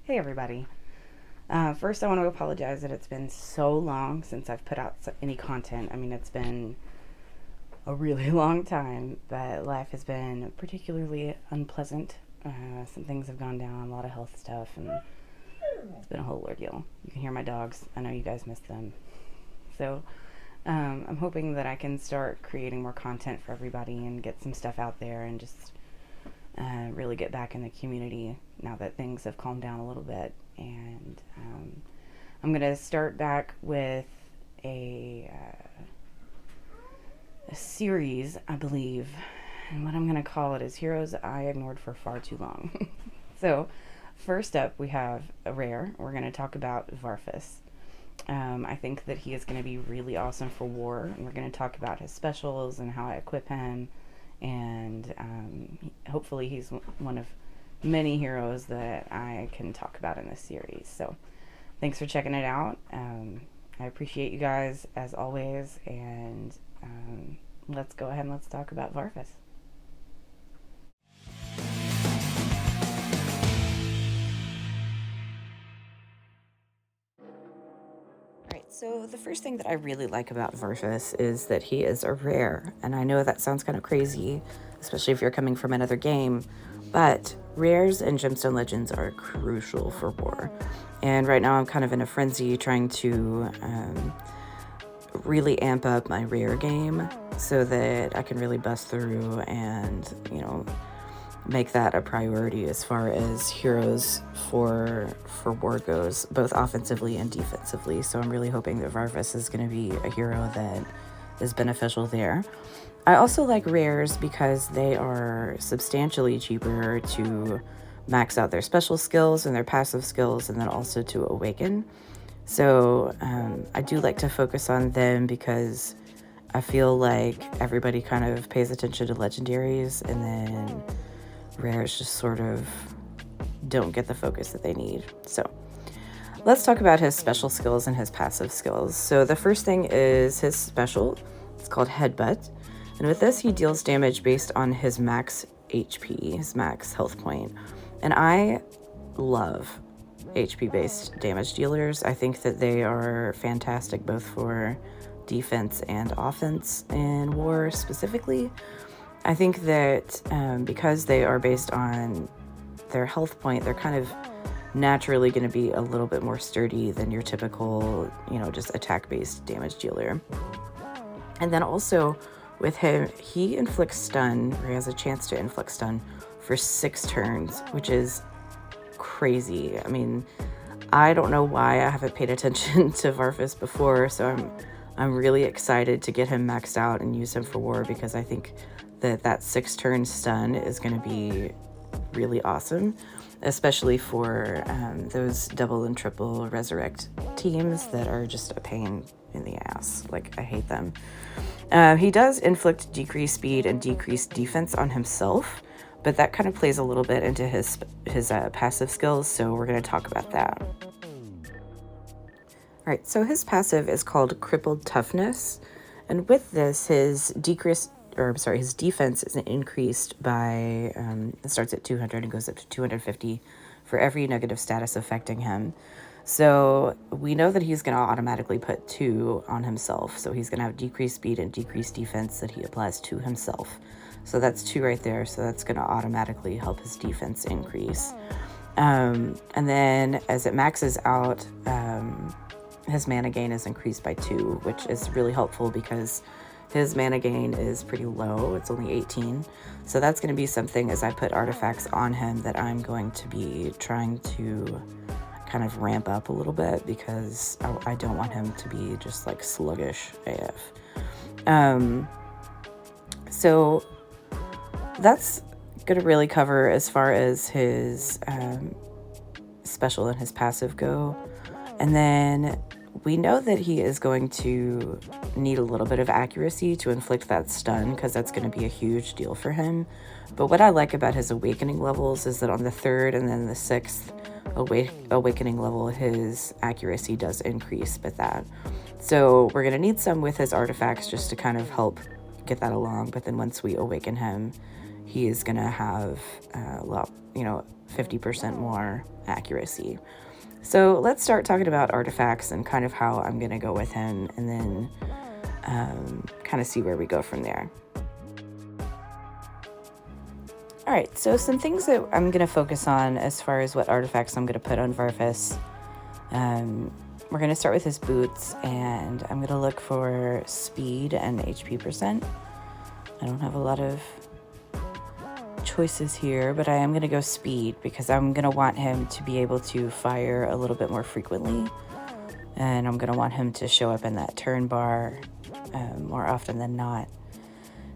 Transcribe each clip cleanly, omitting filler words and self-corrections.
Hey everybody. First, I want to apologize that it's been so long since I've put out any content. I mean, it's been a really long time, but life has been particularly unpleasant. Some things have gone down, a lot of health stuff, and it's been a whole ordeal. You can hear my dogs. I know you guys missed them. So, I'm hoping that I can start creating more content for everybody and get some stuff out there and just really get back in the community now that things have calmed down a little bit. And I'm going to start back with a series, I believe. And what I'm going to call it is Heroes I Ignored for Far Too Long. So, first up, we have a rare. We're going to talk about Varfas. I think that he is going to be really awesome for war, and we're going to talk about his specials and how I equip him. And hopefully, he's one of many heroes that I can talk about in this series. So, thanks for checking it out. I appreciate you guys as always, and let's go ahead and let's talk about Varfas. Right, so the first thing that I really like about Varfas is that he is a rare, and I know that sounds kind of crazy, especially if you're coming from another game, but rares and Gemstone Legends are crucial for war. And right now I'm kind of in a frenzy trying to really amp up my rare game so that I can really bust through and, make that a priority as far as heroes for war goes, both offensively and defensively. So I'm really hoping that Varfas is going to be a hero that is beneficial there. I also like rares because they are substantially cheaper to max out their special skills and their passive skills, and then also to awaken. So I do like to focus on them because I feel like everybody kind of pays attention to legendaries, and then rares just sort of don't get the focus that they need. So let's talk about his special skills and his passive skills. So the first thing is his special. It's called Headbutt. And with this, he deals damage based on his max HP, his max health point. And I love HP-based damage dealers. I think that they are fantastic both for defense and offense in war specifically. I think that because they are based on their health point, they're kind of naturally going to be a little bit more sturdy than your typical, just attack-based damage dealer. And then also with him, he inflicts stun, or he has a chance to inflict stun for 6 turns, which is crazy. I mean, I don't know why I haven't paid attention to Varfas before, so I'm really excited to get him maxed out and use him for war, because I think that 6 turn stun is going to be really awesome, especially for those double and triple resurrect teams that are just a pain in the ass. Like, I hate them. He does inflict decreased speed and decreased defense on himself, but that kind of plays a little bit into his passive skills, so we're going to talk about that. All right, so his passive is called Crippled Toughness, and with this, his defense is increased by, it starts at 200 and goes up to 250 for every negative status affecting him. So we know that he's going to automatically put 2 on himself. So he's going to have decreased speed and decreased defense that he applies to himself. So that's 2 right there. So that's going to automatically help his defense increase. And then as it maxes out, his mana gain is increased by 2, which is really helpful because his mana gain is pretty low. It's only 18. So that's going to be something, as I put artifacts on him, that I'm going to be trying to kind of ramp up a little bit, because I don't want him to be just like sluggish AF. So that's going to really cover as far as his special and his passive go. And then we know that he is going to need a little bit of accuracy to inflict that stun, because that's going to be a huge deal for him. But what I like about his awakening levels is that on the 3rd and then the 6th awakening level, his accuracy does increase with that. So we're going to need some with his artifacts just to kind of help get that along. But then once we awaken him, he is going to have a lot, 50% more accuracy. So let's start talking about artifacts and kind of how I'm going to go with him, and then kind of see where we go from there. All right, so some things that I'm going to focus on as far as what artifacts I'm going to put on Varfas. We're going to start with his boots, and I'm going to look for speed and HP percent. I don't have a lot of choices here, but I am going to go speed because I'm going to want him to be able to fire a little bit more frequently, and I'm going to want him to show up in that turn bar more often than not.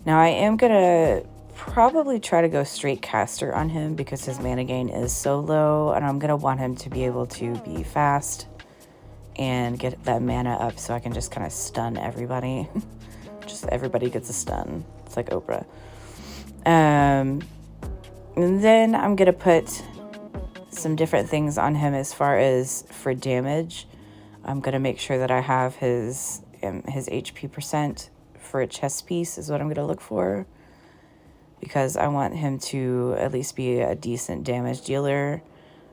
Now, I am going to probably try to go straight caster on him because his mana gain is so low, and I'm going to want him to be able to be fast and get that mana up so I can just kind of stun everybody. Just everybody gets a stun. It's like Oprah. And then I'm going to put some different things on him as far as for damage. I'm going to make sure that I have his HP percent for a chest piece is what I'm going to look for, because I want him to at least be a decent damage dealer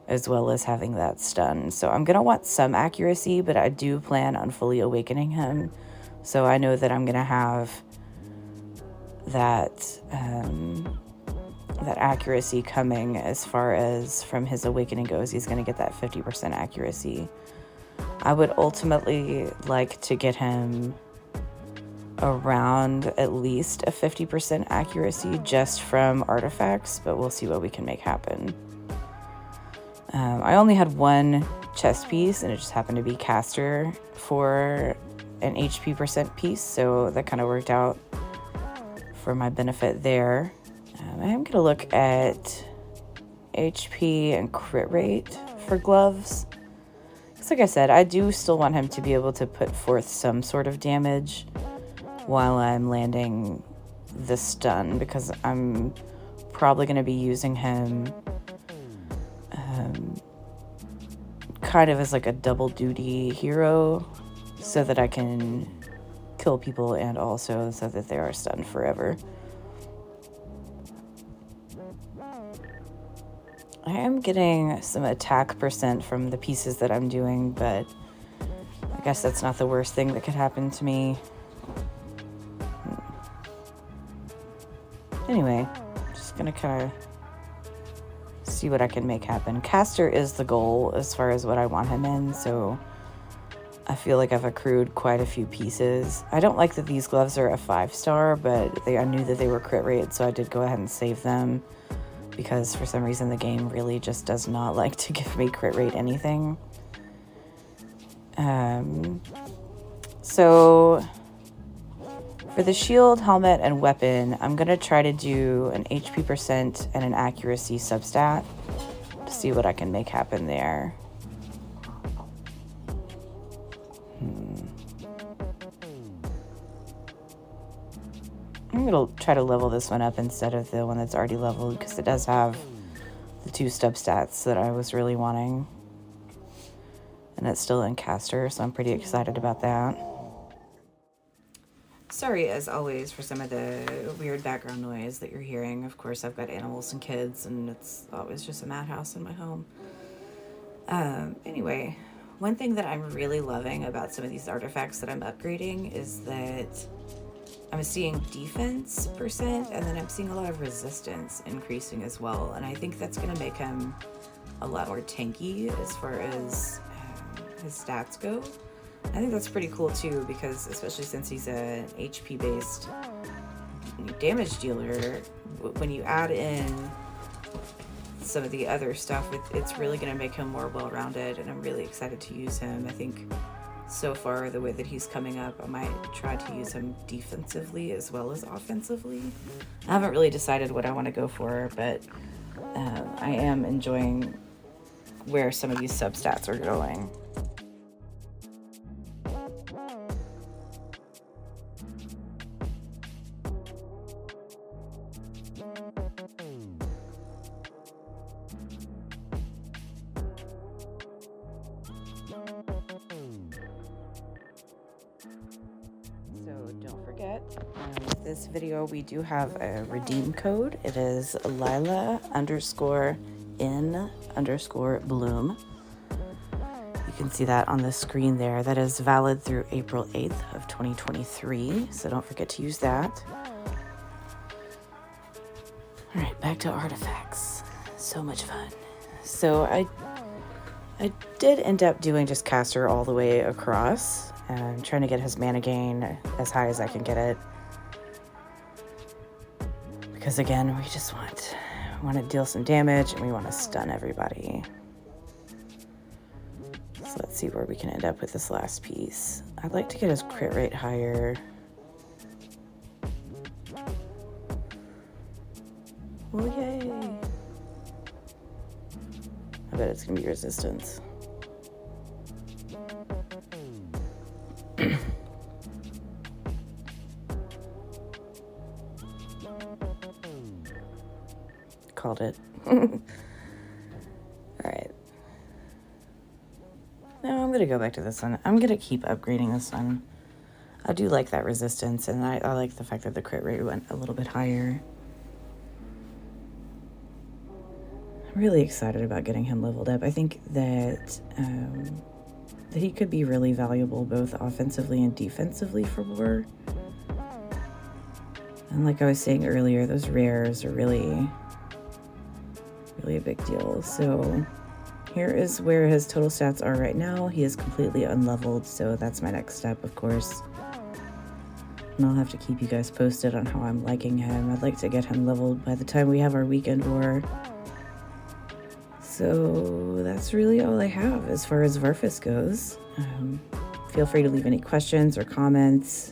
as well as having that stun. So I'm going to want some accuracy, but I do plan on fully awakening him. So I know that I'm going to have that that accuracy coming as far as from his awakening goes. He's going to get that 50% accuracy. I would ultimately like to get him around at least a 50% accuracy just from artifacts, but we'll see what we can make happen. I only had one chest piece, and it just happened to be caster for an HP percent piece, so that kind of worked out for my benefit there. I am going to look at HP and crit rate for gloves. Because like I said, I do still want him to be able to put forth some sort of damage while I'm landing the stun, because I'm probably going to be using him kind of as like a double duty hero so that I can kill people and also so that they are stunned forever. I am getting some attack percent from the pieces that I'm doing, but I guess that's not the worst thing that could happen to me. Anyway, just gonna kind of see what I can make happen. Caster is the goal as far as what I want him in, so I feel like I've accrued quite a few pieces. I don't like that these gloves are a 5-star, but I knew that they were crit rate, so I did go ahead and save them, because for some reason the game really just does not like to give me crit rate anything. So for the shield, helmet, and weapon, I'm going to try to do an HP percent and an accuracy substat to see what I can make happen there. I'm going to try to level this one up instead of the one that's already leveled, because it does have the 2 substats that I was really wanting. And it's still in caster, so I'm pretty excited about that. Sorry, as always, for some of the weird background noise that you're hearing. Of course, I've got animals and kids, and it's always just a madhouse in my home. Anyway, one thing that I'm really loving about some of these artifacts that I'm upgrading is that I'm seeing defense percent, and then I'm seeing a lot of resistance increasing as well. And I think that's going to make him a lot more tanky as far as his stats go. I think that's pretty cool too, because especially since he's an HP based damage dealer, when you add in some of the other stuff, it's really going to make him more well-rounded, and I'm really excited to use him. I think so far the way that he's coming up, I might try to use him defensively as well as offensively. I haven't really decided what I want to go for, but I am enjoying where some of these substats are going. So don't forget With this video, we do have a redeem code. It is Lila_in_bloom. You can see that on the screen there. That is valid through April 8th of 2023, so don't forget to use that. All right, back to artifacts. So much fun. So I did end up doing just caster all the way across and trying to get his mana gain as high as I can get it. Because again, we just want to deal some damage and we want to stun everybody. So let's see where we can end up with this last piece. I'd like to get his crit rate higher. Oh, yay. I bet it's going to be resistance. Called it. All right. Now I'm going to go back to this one. I'm going to keep upgrading this one. I do like that resistance, and I like the fact that the crit rate went a little bit higher. I'm really excited about getting him leveled up. I think that that he could be really valuable both offensively and defensively for war. And like I was saying earlier, those rares are really a big deal. So here is where his total stats are right now. He is completely unleveled, so that's my next step, of course. And I'll have to keep you guys posted on how I'm liking him. I'd like to get him leveled by the time we have our weekend war. So that's really all I have as far as Varfas goes. Feel free to leave any questions or comments.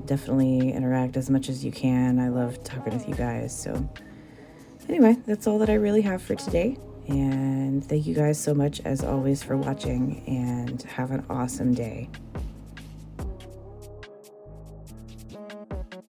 Definitely interact as much as you can. I love talking with you guys. So anyway, that's all that I really have for today. And thank you guys so much as always for watching, and have an awesome day.